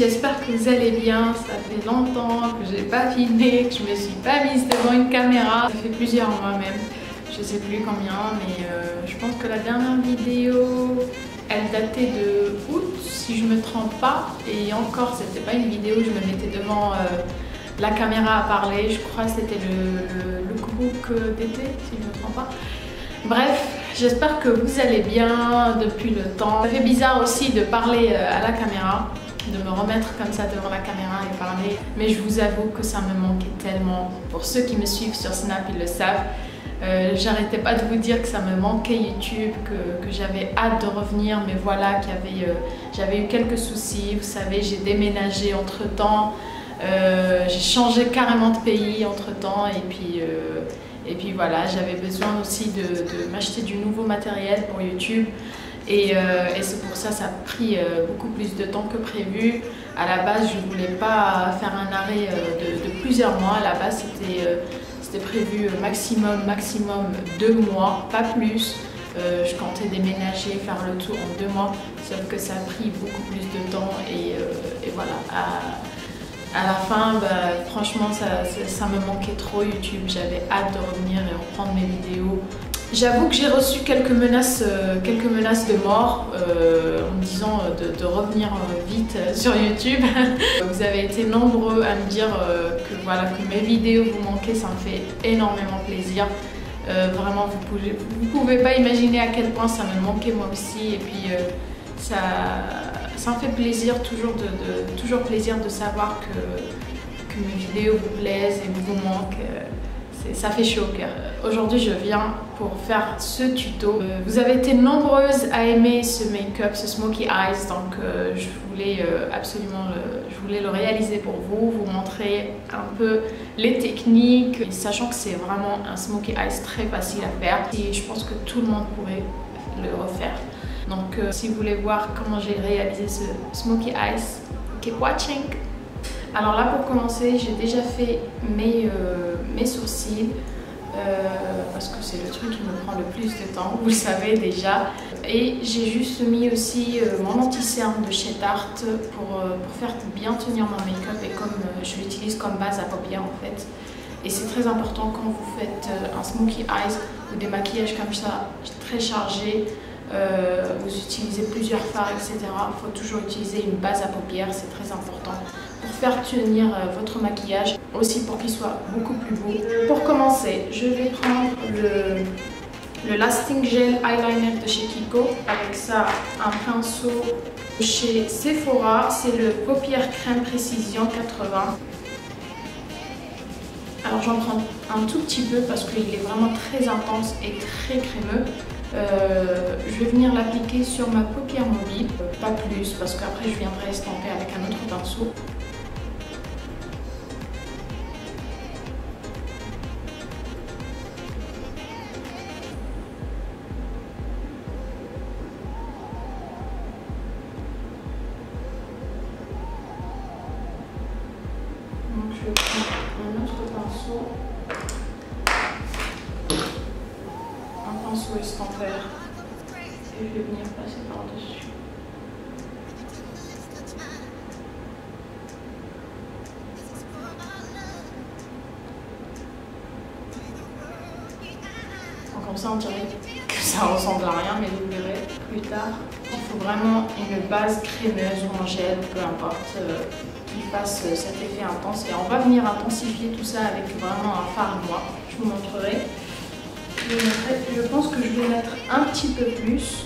j'espère que vous allez bien. Ça fait longtemps que j'ai pas filmé, que je me suis pas mise devant une caméra. Ça fait plusieurs mois même, je sais plus combien, mais je pense que la dernière vidéo, elle datait de août, si je me trompe pas. Et encore, c'était pas une vidéo où je me mettais devant la caméra à parler. Je crois que c'était le lookbook d'été, si je me trompe pas. Bref, j'espère que vous allez bien depuis le temps. Ça fait bizarre aussi de parler à la caméra, de me remettre comme ça devant la caméra et parler. Mais je vous avoue que ça me manquait tellement. Pour ceux qui me suivent sur Snap, ils le savent. J'arrêtais pas de vous dire que ça me manquait YouTube, que j'avais hâte de revenir. Mais voilà, j'avais eu quelques soucis. Vous savez, j'ai déménagé entre temps. J'ai changé carrément de pays entre temps. Et puis voilà, j'avais besoin aussi de m'acheter du nouveau matériel pour YouTube et c'est pour ça que ça a pris beaucoup plus de temps que prévu. À la base, je ne voulais pas faire un arrêt de plusieurs mois. À la base, c'était prévu maximum 2 mois, pas plus. Je comptais déménager, faire le tour en 2 mois, sauf que ça a pris beaucoup plus de temps et voilà. À la fin, franchement, ça me manquait trop YouTube. J'avais hâte de revenir et reprendre mes vidéos. J'avoue que j'ai reçu quelques menaces de mort en me disant de revenir vite sur YouTube. Vous avez été nombreux à me dire que mes vidéos vous manquaient, ça me fait énormément plaisir. Vraiment, vous pouvez pas imaginer à quel point ça me manquait moi aussi. Et puis ça me fait plaisir, toujours plaisir de savoir que mes vidéos vous plaisent et vous manquent. Ça fait chaud au cœur. Aujourd'hui, je viens pour faire ce tuto. Vous avez été nombreuses à aimer ce make-up, ce Smokey Eyes, donc je voulais absolument le réaliser pour vous montrer un peu les techniques, et sachant que c'est vraiment un Smokey Eyes très facile à faire. Et je pense que tout le monde pourrait le refaire. Donc si vous voulez voir comment j'ai réalisé ce Smokey Eyes, keep watching. Alors là, pour commencer, j'ai déjà fait mes sourcils parce que c'est le truc qui me prend le plus de temps, vous le savez déjà. Et j'ai juste mis aussi mon anti-cerne de chez Tarte pour faire bien tenir mon make-up, et comme je l'utilise comme base à paupières en fait. Et c'est très important quand vous faites un Smokey Eyes ou des maquillages comme ça très chargés. Vous utilisez plusieurs fards, etc. Il faut toujours utiliser une base à paupières, c'est très important pour faire tenir votre maquillage, aussi pour qu'il soit beaucoup plus beau. Pour commencer, je vais prendre le Lasting Gel Eyeliner de chez Kiko. Avec ça, un pinceau chez Sephora, c'est le Paupières Crème Précision 80. Alors j'en prends un tout petit peu parce qu'il est vraiment très intense et très crémeux. Je vais venir l'appliquer sur ma paupière mobile, pas plus, parce qu'après je viendrai estamper avec un autre pinceau. Donc je vais prendre un autre pinceau. Pinceau estampeur, et je vais venir passer par-dessus. Comme ça on dirait que ça ressemble à rien, mais vous verrez plus tard. Il faut vraiment une base crémeuse ou en gel, peu importe, qui fasse cet effet intense. Et on va venir intensifier tout ça avec vraiment un fard noir. Je vous montrerai. Je pense que je vais mettre un petit peu plus,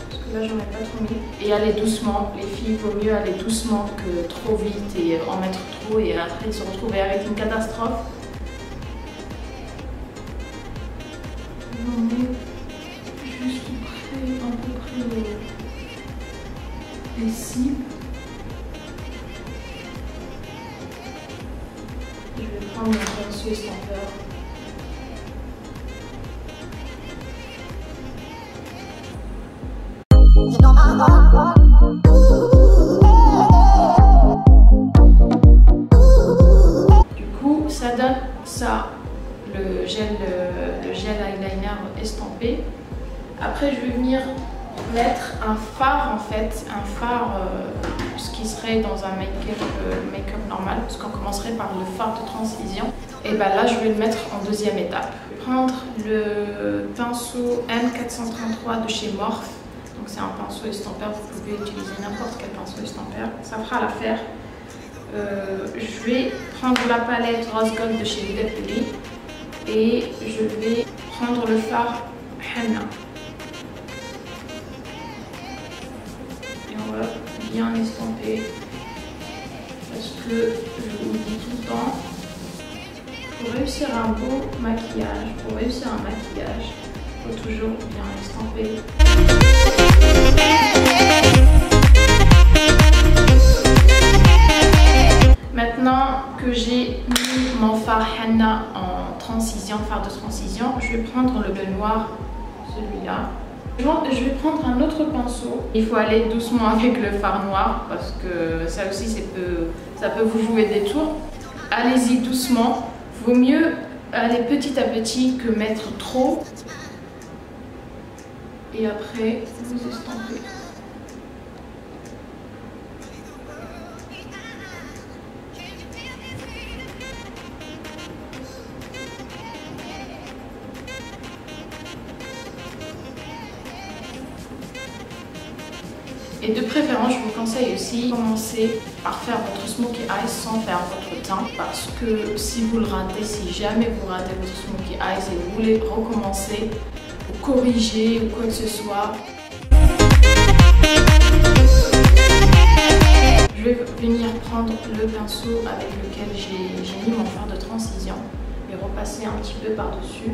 parce que là j'en ai pas trop mis. Et aller doucement, les filles, il vaut mieux aller doucement que trop vite et en mettre trop et après se retrouver avec une catastrophe. On est juste près, à peu près les cibles. Je vais prendre mon pinceau estampeur. Du coup, ça donne ça, le gel eyeliner estampé. Après, je vais venir mettre un fard en fait, un fard ce qui serait dans un make-up normal, parce qu'on commencerait par le fard de transition. Et ben là je vais le mettre en deuxième étape. Je vais prendre le pinceau M433 de chez Morphe. Donc c'est un pinceau estampeur, vous pouvez utiliser n'importe quel pinceau estampeur, ça fera l'affaire. Je vais prendre la palette Rose Gold de chez Huda Beauty et je vais prendre le fard Henna. Et on va bien estamper parce que je vous le dis tout le temps, pour réussir un beau maquillage, pour réussir un maquillage, il faut toujours bien estamper. Maintenant que j'ai mis mon fard Henna en transition, fard de transition, je vais prendre le noir, celui-là. Je vais prendre un autre pinceau. Il faut aller doucement avec le fard noir parce que ça aussi ça peut vous jouer des tours. Allez-y doucement. Vaut mieux aller petit à petit que mettre trop. Et après, vous estampez. Et de préférence, je vous conseille aussi de commencer par faire votre smokey eyes sans faire votre teint. Parce que si vous le ratez, si jamais vous ratez votre smokey eyes et vous voulez recommencer ou corriger ou quoi que ce soit, je vais venir prendre le pinceau avec lequel j'ai mis mon fard de transition et repasser un petit peu par-dessus.